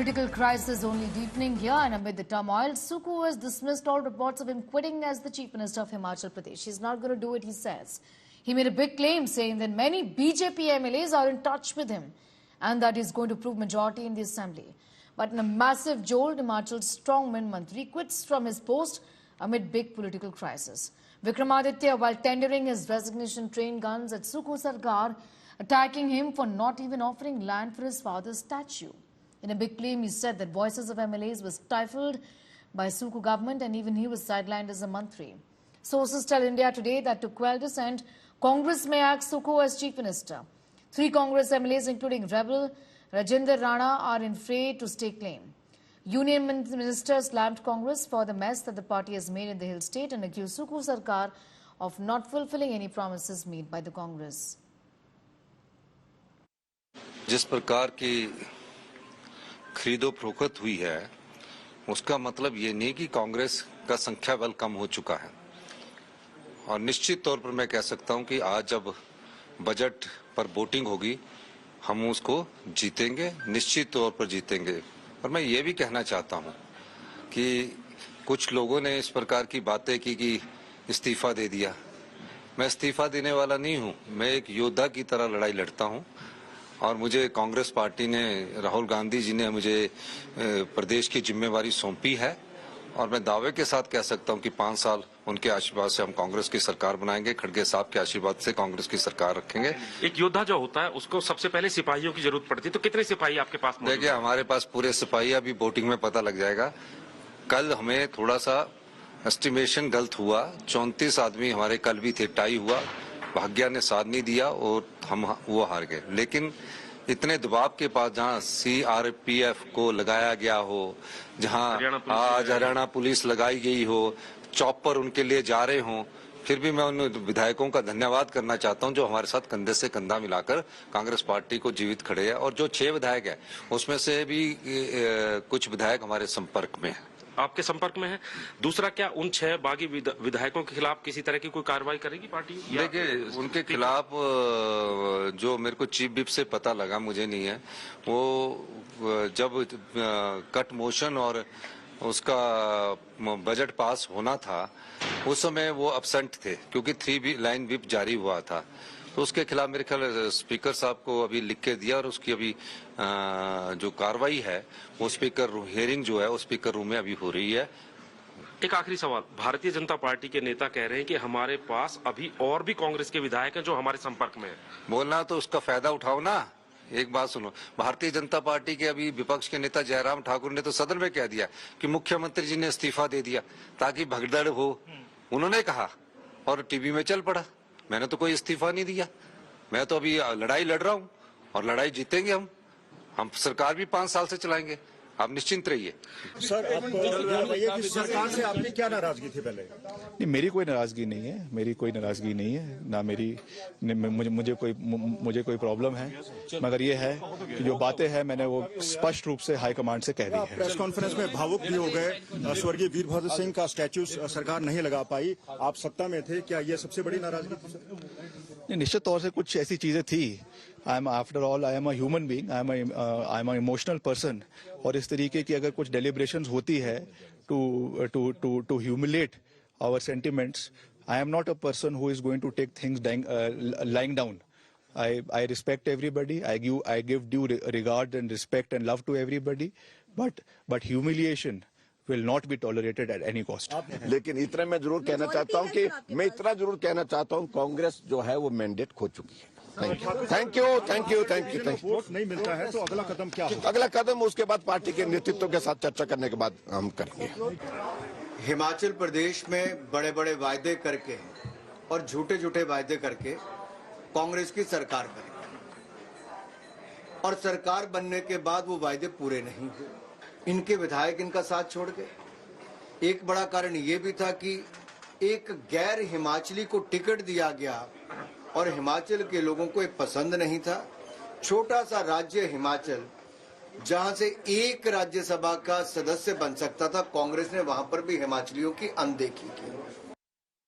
Political crisis only deepening here, and amid the turmoil, Suku has dismissed all reports of him quitting as the Chief Minister of Himachal Pradesh. He's not going to do it, he says. He made a big claim saying that many BJP MLAs are in touch with him and that he's going to prove majority in the assembly. But in a massive jolt, Himachal's strongman Mantri quits from his post amid big political crisis. Vikramaditya, while tendering his resignation, trained guns at Suku Sarkar, attacking him for not even offering land for his father's statue. In a big claim, he said that voices of MLAs were stifled by Suku government and even he was sidelined as a Mantri. Sources tell India Today that to quell dissent, Congress may act Suku as Chief Minister. 3 Congress MLAs, including Rebel Rajinder Rana, are in fray to stake claim. Union ministers slammed Congress for the mess that the party has made in the hill state and accused Suku Sarkar of not fulfilling any promises made by the Congress. जिस प्रकार की खरीदो फरोख्त हुई है उसका मतलब ये नहीं कि कांग्रेस का संख्या बल कम हो चुका है और निश्चित तौर पर मैं कह सकता हूं कि आज जब बजट पर वोटिंग होगी हम उसको जीतेंगे, निश्चित तौर पर जीतेंगे। और मैं ये भी कहना चाहता हूं कि कुछ लोगों ने इस प्रकार की बातें की कि इस्तीफा दे दिया। मैं इस्तीफा देने वाला नहीं हूं, मैं एक योद्धा की तरह लड़ाई लड़ता हूं और मुझे कांग्रेस पार्टी ने, राहुल गांधी जी ने मुझे प्रदेश की जिम्मेवारी सौंपी है और मैं दावे के साथ कह सकता हूं कि 5 साल उनके आशीर्वाद से हम कांग्रेस की सरकार बनाएंगे, खड़गे साहब के आशीर्वाद से कांग्रेस की सरकार रखेंगे। एक योद्धा जो होता है उसको सबसे पहले सिपाहियों की जरूरत पड़ती है, तो कितने सिपाही आपके पास मौजूद हैं? देखिए, हमारे पास पूरे सिपाही, अभी वोटिंग में पता लग जाएगा। कल हमें थोड़ा सा एस्टिमेशन गलत हुआ, 34 आदमी हमारे कल भी थे, टाई हुआ, भाग्य ने साथ नहीं दिया और हम वो हार गए। लेकिन इतने दबाव के पास जहां CRPF को लगाया गया हो, जहां आज हरियाणा पुलिस लगाई गई हो, चॉपर उनके लिए जा रहे हों, फिर भी मैं उन विधायकों का धन्यवाद करना चाहता हूं जो हमारे साथ कंधे से कंधा मिलाकर कांग्रेस पार्टी को जीवित खड़े हैं। और जो 6 विधायक हैं उसमें से भी कुछ विधायक हमारे संपर्क में हैं। आपके संपर्क में है। दूसरा, क्या उन 6 बागी विधायकों के खिलाफ किसी तरह की कोई कार्रवाई करेगी पार्टी? देखिए, उनके खिलाफ जो मेरे को चीफ विप से पता लगा, मुझे नहीं है, वो जब कट मोशन और उसका बजट पास होना था उस समय वो एब्सेंट थे क्योंकि 3 लाइन विप जारी हुआ था। तो उसके खिलाफ मेरे ख्याल स्पीकर साहब को अभी लिख के दिया और उसकी अभी जो कार्रवाई है वो स्पीकर हियरिंग जो है वो स्पीकर रूम में अभी हो रही है। एक आखिरी सवाल, भारतीय जनता पार्टी के नेता कह रहे हैं कि हमारे पास अभी और भी कांग्रेस के विधायक हैं जो हमारे संपर्क में है। बोलना तो उसका फायदा उठाओ ना। एक बात सुनो, भारतीय जनता पार्टी के अभी विपक्ष के नेता जयराम ठाकुर ने तो सदन में कह दिया कि मुख्यमंत्री जी ने इस्तीफा दे दिया ताकि भगदड़ हो, उन्होंने कहा और टीवी में चल पड़ा। मैंने तो कोई इस्तीफा नहीं दिया, मैं तो अभी लड़ाई लड़ रहा हूं और लड़ाई जीतेंगे हम सरकार भी 5 साल से चलाएंगे, आप निश्चिंत रहिए। सर, आप कि सरकार से आपकी क्या नाराजगी थी पहले? नहीं, मेरी कोई नाराजगी नहीं है, मेरी कोई नाराजगी नहीं है, ना मेरी मुझे कोई प्रॉब्लम है, मगर ये है कि जो बातें हैं मैंने वो स्पष्ट रूप से हाईकमांड से कह दी है। प्रेस कॉन्फ्रेंस में भावुक भी हो गए, स्वर्गीय वीरभद्र सिंह का स्टैच्यू सरकार नहीं लगा पाई, आप सत्ता में थे, क्या ये सबसे बड़ी नाराजगी थी सर? निश्चित तौर से कुछ ऐसी चीजें थी। After all I am a human being, I am a emotional person, और इस तरीके की अगर कुछ डेलिब्रेशंस होती है to humiliate our sentiments, I am not a person who is going to take things lying down. I respect everybody. I give due regard and respect and love to everybody. But humiliation will not be tolerated at any cost. लेकिन इतना मैं जरूर कहना चाहता हूं कि कांग्रेस जो है वो मैंडेट खो चुकी है। Thank you. वोट नहीं मिलता है तो अगला कदम क्या होगा? अगला कदम उसके बाद पार्टी के नेतृत्व के साथ चर्चा करने के बाद हम करेंगे। हिमाचल प्रदेश में बड़े बड़े वायदे करके और झूठे झूठे वायदे करके कांग्रेस की सरकार बनी और सरकार बनने के बाद वो वायदे पूरे नहीं हुए। इनके विधायक इनका साथ छोड़ गए। एक बड़ा कारण ये भी था कि एक गैर हिमाचली को टिकट दिया गया और हिमाचल के लोगों को ये पसंद नहीं था। छोटा सा राज्य हिमाचल, जहां से एक राज्यसभा का सदस्य बन सकता था, कांग्रेस ने वहां पर भी हिमाचलियों की अनदेखी की।